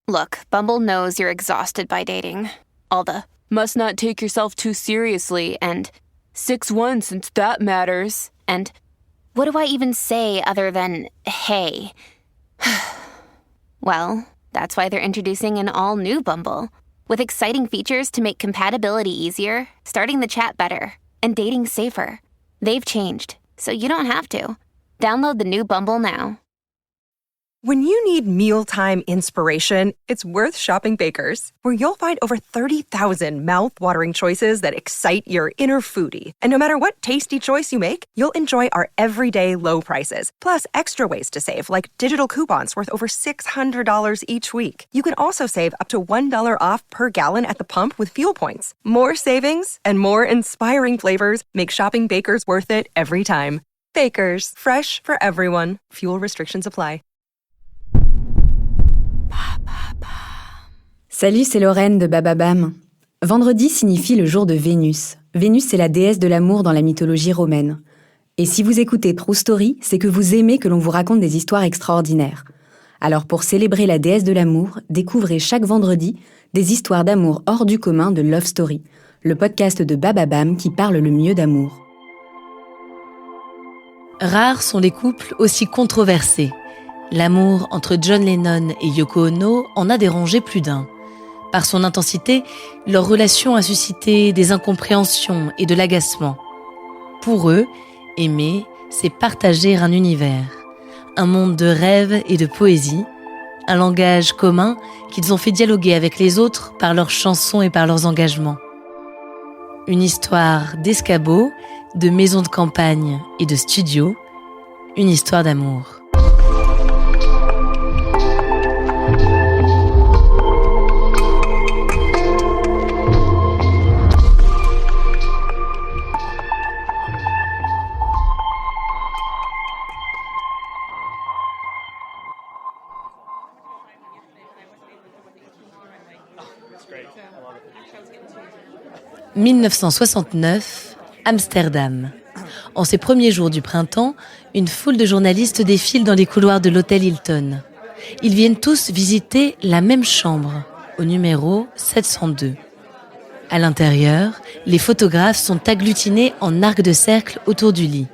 Look, Bumble knows you're exhausted by dating. All the must not take yourself too seriously and 6'1" since that matters. And what do I even say other than hey? Well, that's why they're introducing an all-new Bumble with exciting features to make compatibility easier, starting the chat better, and dating safer. They've changed, so you don't have to. Download the new Bumble now. When you need mealtime inspiration, it's worth shopping Baker's, where you'll find over 30,000 mouth-watering choices that excite your inner foodie. And no matter what tasty choice you make, you'll enjoy our everyday low prices, plus extra ways to save, like digital coupons worth over $600 each week. You can also save up to $1 off per gallon at the pump with fuel points. More savings and more inspiring flavors make shopping Baker's worth it every time. Baker's, fresh for everyone. Fuel restrictions apply. Salut, c'est Lorraine de Bababam. Vendredi signifie le jour de Vénus. Vénus, c'est la déesse de l'amour dans la mythologie romaine. Et si vous écoutez True Story, c'est que vous aimez que l'on vous raconte des histoires extraordinaires. Alors pour célébrer la déesse de l'amour, découvrez chaque vendredi des histoires d'amour hors du commun de Love Story, le podcast de Bababam qui parle le mieux d'amour. Rares sont les couples aussi controversés. L'amour entre John Lennon et Yoko Ono en a dérangé plus d'un. Par son intensité, leur relation a suscité des incompréhensions et de l'agacement. Pour eux, aimer, c'est partager un univers, un monde de rêves et de poésie, un langage commun qu'ils ont fait dialoguer avec les autres par leurs chansons et par leurs engagements. Une histoire d'escabeaux, de maisons de campagne et de studios, une histoire d'amour. 1969, Amsterdam. En ces premiers jours du printemps, une foule de journalistes défile dans les couloirs de l'hôtel Hilton. Ils viennent tous visiter la même chambre, au numéro 702. À l'intérieur, les photographes sont agglutinés en arc de cercle autour du lit.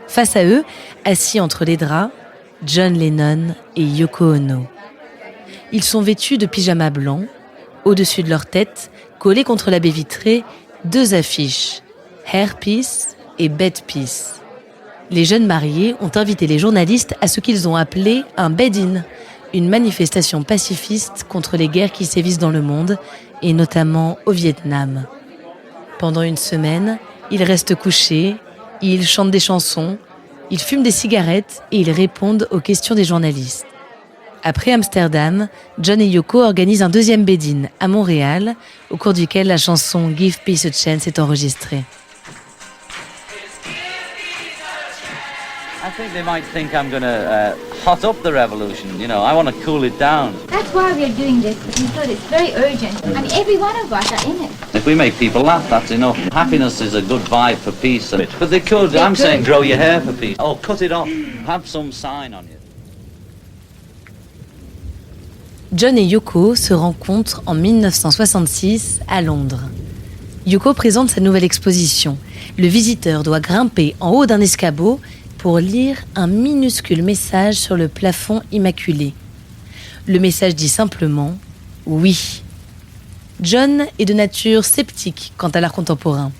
Face à eux, assis entre les draps, John Lennon et Yoko Ono. Ils sont vêtus de pyjamas blancs. Au-dessus de leur tête, collées contre la baie vitrée, deux affiches, Hair Peace et Bed Peace. Les jeunes mariés ont invité les journalistes à ce qu'ils ont appelé un bed-in, une manifestation pacifiste contre les guerres qui sévissent dans le monde, et notamment au Vietnam. Pendant une semaine, ils restent couchés, ils chantent des chansons, ils fument des cigarettes et ils répondent aux questions des journalistes. Après Amsterdam, John et Yoko organisent un deuxième bed-in à Montréal, au cours duquel la chanson Give Peace a Chance est enregistrée. I think they might think I'm going to hot up the revolution. You know, I want to cool it down. That's why we're doing this. We thought it's very urgent, and every one of us are in it. If we make people laugh, that's enough. Happiness is a good vibe for peace. But they could, I'm saying, grow your hair for peace. Oh, cut it off. Have some sign on you. John et Yoko se rencontrent en 1966 à Londres. Yoko présente sa nouvelle exposition. Le visiteur doit grimper en haut d'un escabeau pour lire un minuscule message sur le plafond immaculé. Le message dit simplement « Oui ». John est de nature sceptique quant à l'art contemporain.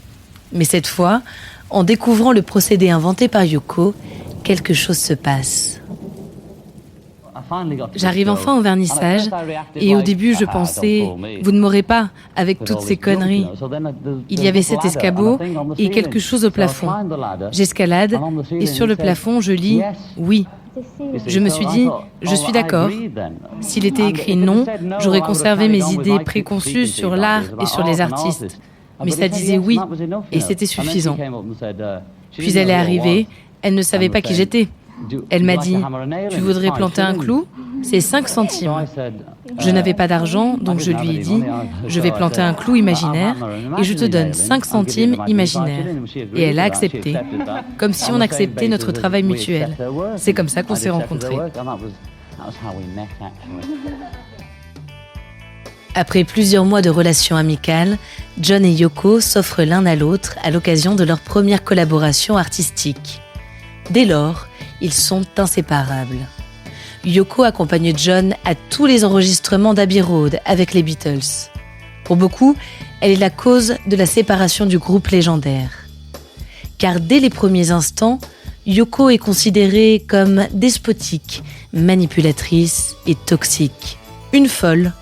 Mais cette fois, en découvrant le procédé inventé par Yoko, quelque chose se passe. J'arrive enfin au vernissage et au début je pensais « Vous ne m'aurez pas avec toutes ces conneries ». Il y avait cet escabeau et quelque chose au plafond. J'escalade et sur le plafond je lis « Oui ». Je me suis dit « Je suis d'accord ». S'il était écrit « Non », j'aurais conservé mes idées préconçues sur l'art et sur les artistes. Mais ça disait « Oui » et c'était suffisant. Puis elle est arrivée, elle ne savait pas qui j'étais. Elle m'a dit « Tu voudrais planter un clou ? C'est 5 centimes. » Je n'avais pas d'argent, donc je lui ai dit « Je vais planter un clou imaginaire et je te donne 5 centimes imaginaires. » Et elle a accepté, comme si on acceptait notre travail mutuel. C'est comme ça qu'on s'est rencontrés. Après plusieurs mois de relations amicales, John et Yoko s'offrent l'un à l'autre à l'occasion de leur première collaboration artistique. Dès lors, ils sont inséparables. Yoko accompagne John à tous les enregistrements d'Abbey Road avec les Beatles. Pour beaucoup, elle est la cause de la séparation du groupe légendaire. Car dès les premiers instants, Yoko est considérée comme despotique, manipulatrice et toxique. Une folle,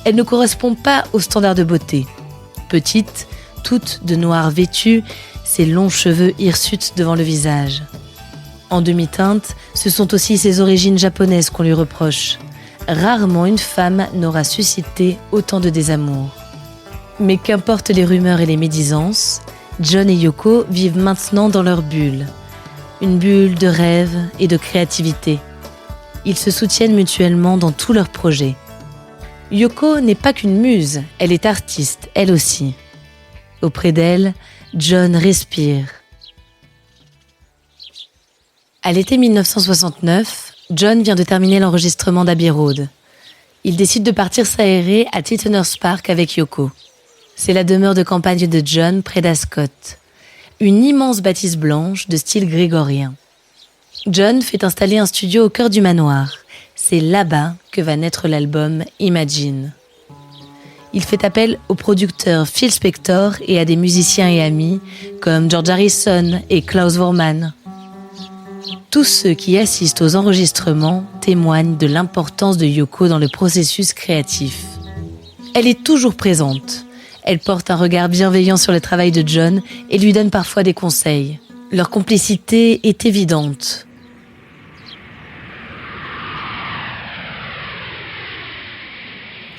elle ne correspond pas aux standards de beauté. Petite, toute de noir vêtue, ses longs cheveux hirsutes devant le visage. En demi-teinte, ce sont aussi ses origines japonaises qu'on lui reproche. Rarement une femme n'aura suscité autant de désamour. Mais qu'importent les rumeurs et les médisances, John et Yoko vivent maintenant dans leur bulle. Une bulle de rêve et de créativité. Ils se soutiennent mutuellement dans tous leurs projets. Yoko n'est pas qu'une muse, elle est artiste, elle aussi. Auprès d'elle, John respire. À l'été 1969, John vient de terminer l'enregistrement d'Abbey Road. Il décide de partir s'aérer à Tittenhurst Park avec Yoko. C'est la demeure de campagne de John près d'Ascot. Une immense bâtisse blanche de style grégorien. John fait installer un studio au cœur du manoir. C'est là-bas que va naître l'album Imagine. Il fait appel au producteur Phil Spector et à des musiciens et amis comme George Harrison et Klaus Voormann. Tous ceux qui assistent aux enregistrements témoignent de l'importance de Yoko dans le processus créatif. Elle est toujours présente. Elle porte un regard bienveillant sur le travail de John et lui donne parfois des conseils. Leur complicité est évidente.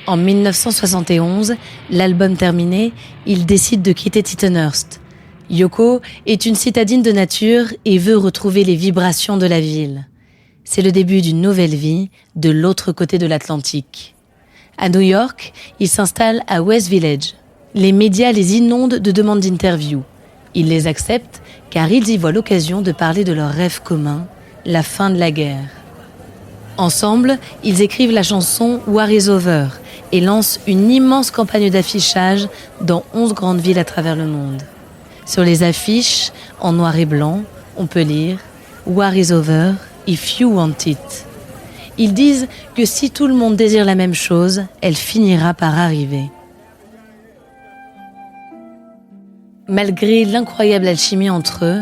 En 1971, l'album terminé, ils décident de quitter Tittenhurst. Yoko est une citadine de nature et veut retrouver les vibrations de la ville. C'est le début d'une nouvelle vie de l'autre côté de l'Atlantique. À New York, ils s'installent à West Village. Les médias les inondent de demandes d'interviews. Ils les acceptent car ils y voient l'occasion de parler de leur rêve commun, la fin de la guerre. Ensemble, ils écrivent la chanson War is Over et lancent une immense campagne d'affichage dans 11 grandes villes à travers le monde. Sur les affiches, en noir et blanc, on peut lire « War is over if you want it ». Ils disent que si tout le monde désire la même chose, elle finira par arriver. Malgré l'incroyable alchimie entre eux,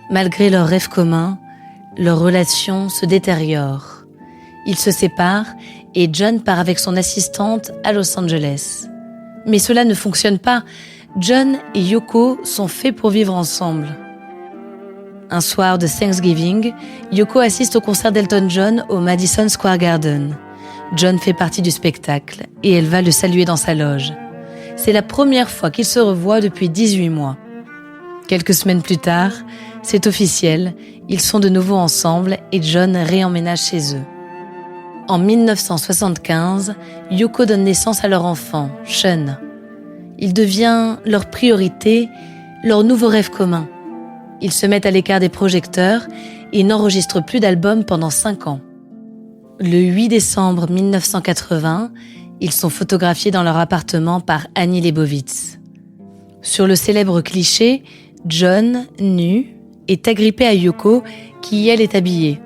malgré leurs rêves communs, leur relation se détériore. Ils se séparent et John part avec son assistante à Los Angeles. Mais cela ne fonctionne pas. John et Yoko sont faits pour vivre ensemble. Un soir de Thanksgiving, Yoko assiste au concert d'Elton John au Madison Square Garden. John fait partie du spectacle et elle va le saluer dans sa loge. C'est la première fois qu'ils se revoient depuis 18 mois. Quelques semaines plus tard, c'est officiel, ils sont de nouveau ensemble et John réemménage chez eux. En 1975, Yoko donne naissance à leur enfant, Sean. Il devient leur priorité, leur nouveau rêve commun. Ils se mettent à l'écart des projecteurs et n'enregistrent plus d'albums pendant 5 ans. Le 8 décembre 1980, ils sont photographiés dans leur appartement par Annie Leibovitz. Sur le célèbre cliché, John, nu, est agrippé à Yoko, qui elle est habillée.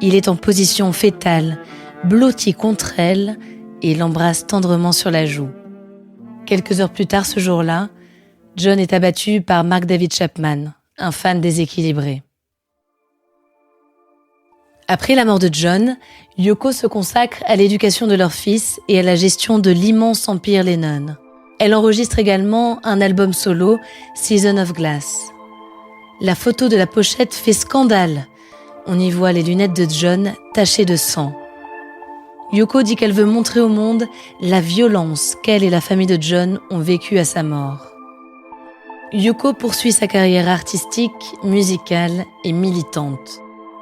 Il est en position fétale, blotti contre elle et l'embrasse tendrement sur la joue. Quelques heures plus tard ce jour-là, John est abattu par Mark David Chapman, un fan déséquilibré. Après la mort de John, Yoko se consacre à l'éducation de leur fils et à la gestion de l'immense empire Lennon. Elle enregistre également un album solo, Season of Glass. La photo de la pochette fait scandale. On y voit les lunettes de John tachées de sang. Yoko dit qu'elle veut montrer au monde la violence qu'elle et la famille de John ont vécue à sa mort. Yoko poursuit sa carrière artistique, musicale et militante.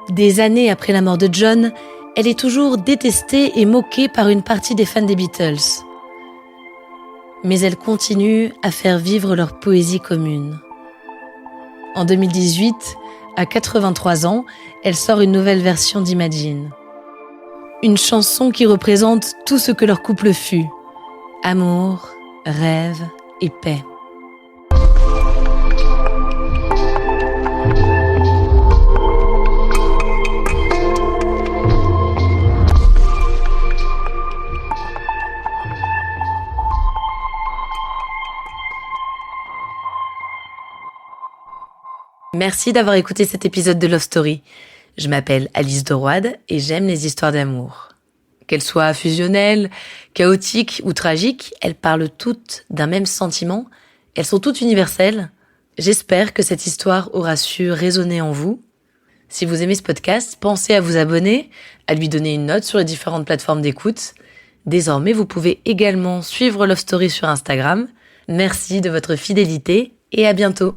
Des années après la mort de John, elle est toujours détestée et moquée par une partie des fans des Beatles. Mais elle continue à faire vivre leur poésie commune. En 2018, à 83 ans, elle sort une nouvelle version d'Imagine. Une chanson qui représente tout ce que leur couple fut. Amour, rêve et paix. Merci d'avoir écouté cet épisode de Love Story. Je m'appelle Alice de Roide et j'aime les histoires d'amour. Qu'elles soient fusionnelles, chaotiques ou tragiques, elles parlent toutes d'un même sentiment. Elles sont toutes universelles. J'espère que cette histoire aura su résonner en vous. Si vous aimez ce podcast, pensez à vous abonner, à lui donner une note sur les différentes plateformes d'écoute. Désormais, vous pouvez également suivre Love Story sur Instagram. Merci de votre fidélité et à bientôt.